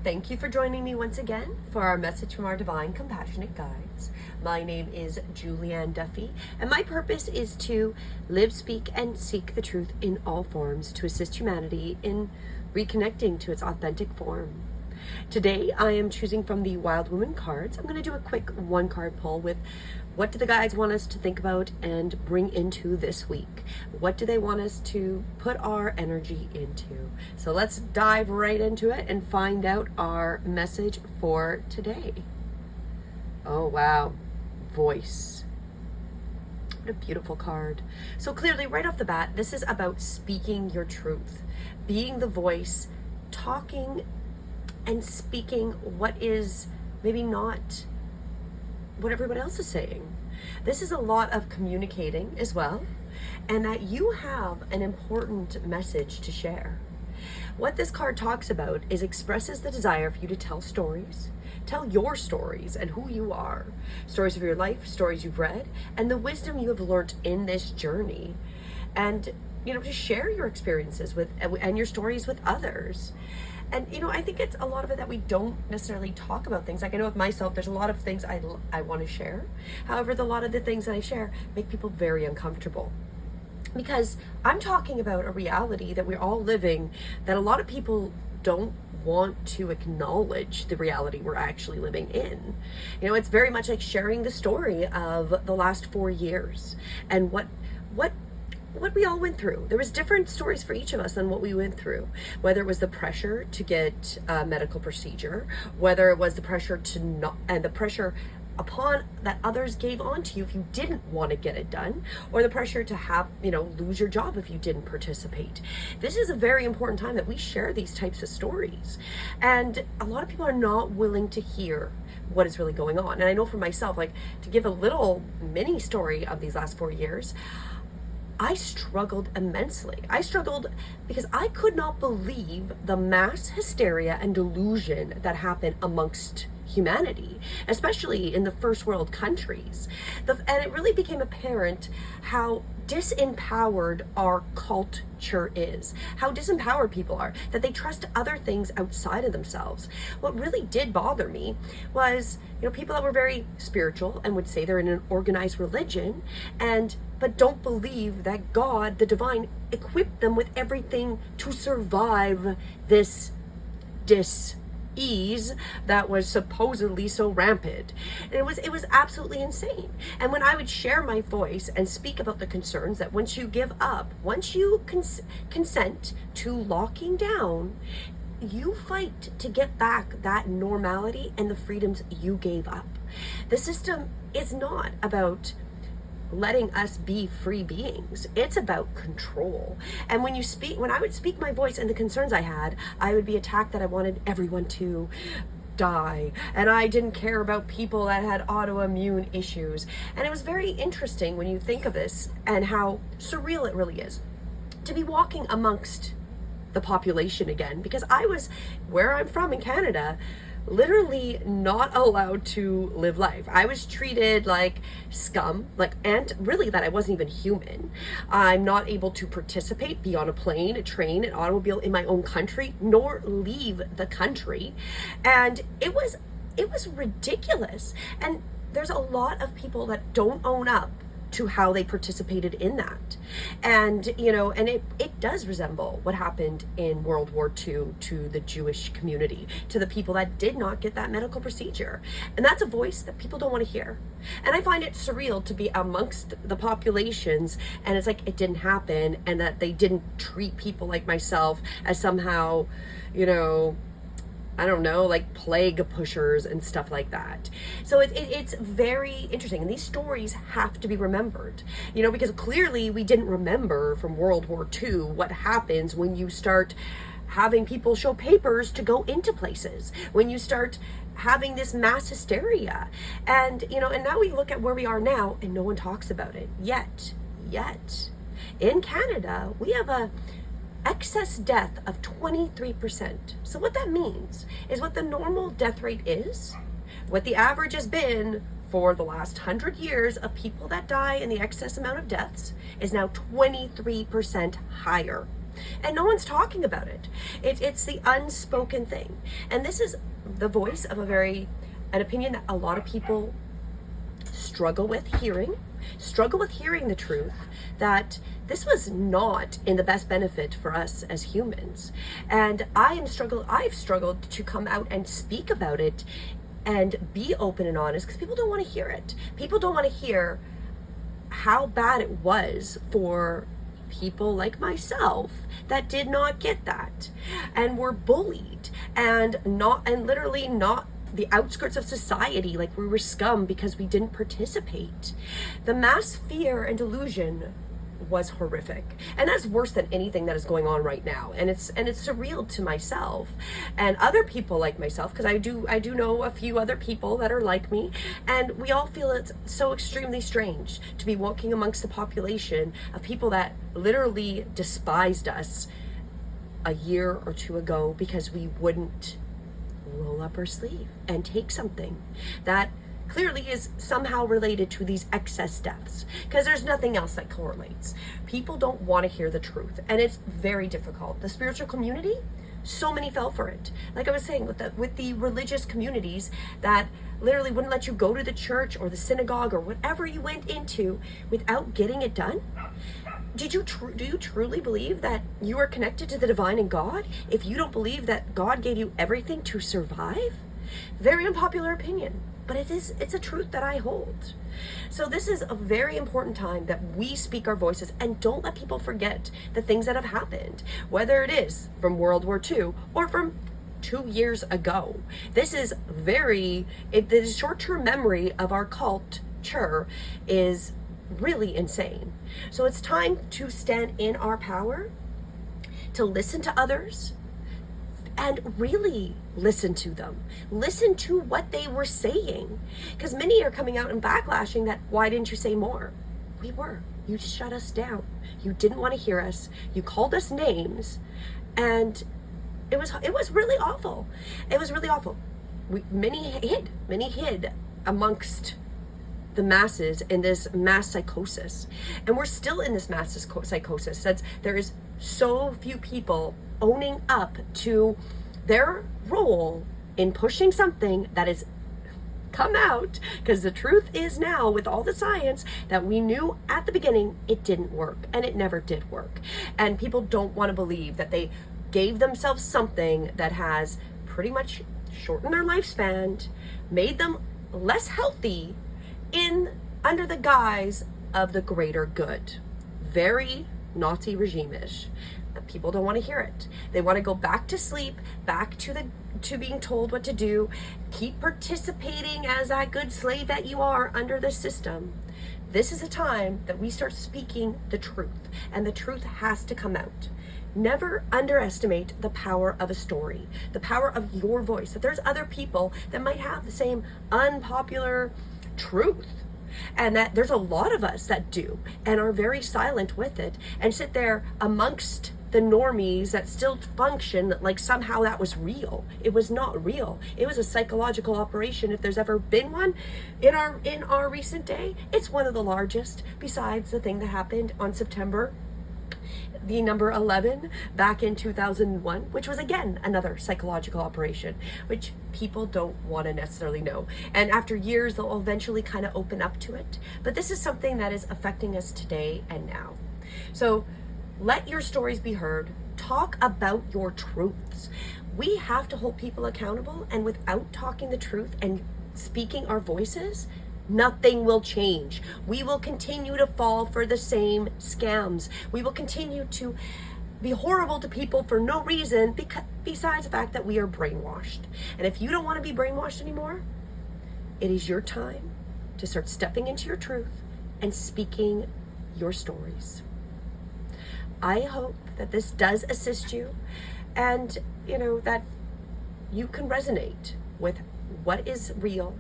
Thank you for joining me once again for our message from our divine compassionate guides. My name is Julianne Duffy, and my purpose is to live, speak, and seek the truth in all forms to assist humanity in reconnecting to its authentic form. Today, I am choosing from the Wild Woman cards. I'm going to do a quick one card pull with what do the guides want us to think about and bring into this week? What do they want us to put our energy into? So let's dive right into it and find out our message for today. Oh, wow. Voice. What a beautiful card. So clearly, right off the bat, this is about speaking your truth, being the voice, talking and speaking what is maybe not what everyone else is saying. This is a lot of communicating as well, and that you have an important message to share. What this card talks about is expresses the desire for you to tell stories, tell your stories and who you are, stories of your life, stories you've read, and the wisdom you have learned in this journey, and to share your experiences with and your stories with others. And, I think it's a lot of it that we don't necessarily talk about things. Like I know with myself, there's a lot of things I want to share. However, a lot of the things that I share make people very uncomfortable. Because I'm talking about a reality that we're all living that a lot of people don't want to acknowledge the reality we're actually living in. It's very much like sharing the story of the last 4 years and what we all went through. There was different stories for each of us on what we went through, whether it was the pressure to get a medical procedure, whether it was the pressure to not, and the pressure upon that others gave onto you if you didn't want to get it done, or the pressure to have, lose your job if you didn't participate. This is a very important time that we share these types of stories. And a lot of people are not willing to hear what is really going on. And I know for myself, like to give a little mini story of these last 4 years, I struggled immensely. I struggled because I could not believe the mass hysteria and delusion that happened amongst humanity, especially in the first world countries. And it really became apparent how disempowered our culture is, how disempowered people are, that they trust other things outside of themselves. What really did bother me was, people that were very spiritual and would say they're in an organized religion but don't believe that God, the divine, equipped them with everything to survive this dis-ease that was supposedly so rampant. And it was absolutely insane. And when I would share my voice and speak about the concerns that once you give up, once you consent to locking down, you fight to get back that normality and the freedoms you gave up. The system is not about letting us be free beings. It's about control. And when I would speak my voice and the concerns I had, I would be attacked that I wanted everyone to die, and I didn't care about people that had autoimmune issues. And it was very interesting when you think of this and how surreal it really is to be walking amongst the population again, because I was, where I'm from in Canada, literally not allowed to live life. I was treated like scum, and really that I wasn't even human. I'm not able to participate, be on a plane, a train, an automobile in my own country, nor leave the country. And it was ridiculous. And there's a lot of people that don't own up to how they participated in that. And, and it does resemble what happened in World War II to the Jewish community, to the people that did not get that medical procedure. And that's a voice that people don't want to hear. And I find it surreal to be amongst the populations, and it's like it didn't happen, and that they didn't treat people like myself as somehow, I don't know, like plague pushers and stuff like that. So it's very interesting. And these stories have to be remembered, because clearly we didn't remember from World War II what happens when you start having people show papers to go into places, when you start having this mass hysteria. And, and now we look at where we are now and no one talks about it yet. In Canada, we have a excess death of 23%. So what that means is what the normal death rate is, what the average has been for the last 100 years of people that die in the excess amount of deaths, is now 23% higher And no one's talking about it. It's the unspoken thing. And this is the voice of an opinion that a lot of people struggle with hearing the truth, that this was not in the best benefit for us as humans. And I've struggled to come out and speak about it and be open and honest, because people don't want to hear it. People don't want to hear how bad it was for people like myself that did not get that and were bullied and literally not the outskirts of society, like we were scum because we didn't participate. The mass fear and delusion was horrific, and that's worse than anything that is going on right now. And it's surreal to myself and other people like myself, because I do know a few other people that are like me, and we all feel it's so extremely strange to be walking amongst the population of people that literally despised us a year or two ago because we wouldn't roll up our sleeve and take something that clearly is somehow related to these excess deaths, because there's nothing else that correlates. People don't want to hear the truth, and it's very difficult. The spiritual community, so many fell for it. Like I was saying, with the religious communities that literally wouldn't let you go to the church or the synagogue or whatever you went into without getting it done. Do you truly believe that you are connected to the divine and God if you don't believe that God gave you everything to survive? Very unpopular opinion, but it's a truth that I hold. So this is a very important time that we speak our voices and don't let people forget the things that have happened, whether it is from World War II or from 2 years ago. This is the short-term memory of our culture is really insane. So it's time to stand in our power, to listen to others, and really listen to them. Listen to what they were saying. Because many are coming out and backlashing that, why didn't you say more? We were. You shut us down. You didn't want to hear us. You called us names. And it was really awful. It was really awful. Many hid amongst the masses in this mass psychosis. And we're still in this mass psychosis, since there is so few people owning up to their role in pushing something that is come out, because the truth is now, with all the science, that we knew at the beginning it didn't work, and it never did work. And people don't want to believe that they gave themselves something that has pretty much shortened their lifespan, made them less healthy, under the guise of the greater good. Very Nazi regime-ish. People don't want to hear it. They want to go back to sleep, back to being told what to do, keep participating as that good slave that you are under the system. This is a time that we start speaking the truth, and the truth has to come out. Never underestimate the power of a story, the power of your voice, that there's other people that might have the same unpopular truth, and that there's a lot of us that do and are very silent with it and sit there amongst the normies that still function like somehow that was real. It was not real. It was a psychological operation. If there's ever been one in our recent day, it's one of the largest, besides the thing that happened on September the number 11 back in 2001, which was again another psychological operation, which people don't want to necessarily know. And after years, they'll eventually kind of open up to it. But this is something that is affecting us today and now. So let your stories be heard. Talk about your truths. We have to hold people accountable, and without talking the truth and speaking our voices, nothing will change. We will continue to fall for the same scams. We will continue to be horrible to people for no reason, besides the fact that we are brainwashed. And if you don't want to be brainwashed anymore, it is your time to start stepping into your truth and speaking your stories. I hope that this does assist you, and that you can resonate with what is real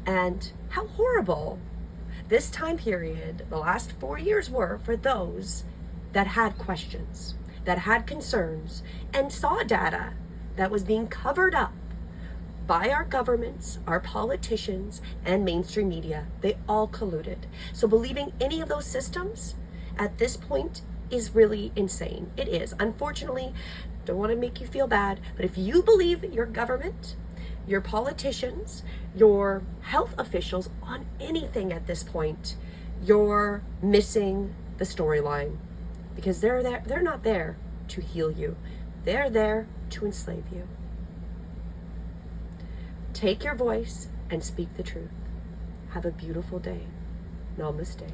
and how horrible this time period, the last 4 years, were for those that had questions, that had concerns, and saw data that was being covered up by our governments, our politicians, and mainstream media. They all colluded. So believing any of those systems at this point is really insane. It is. Unfortunately, don't want to make you feel bad, but if you believe your government, your politicians, your health officials on anything at this point, you're missing the storyline, because they're not there to heal you. They're there to enslave you. Take your voice and speak the truth. Have a beautiful day. Namaste.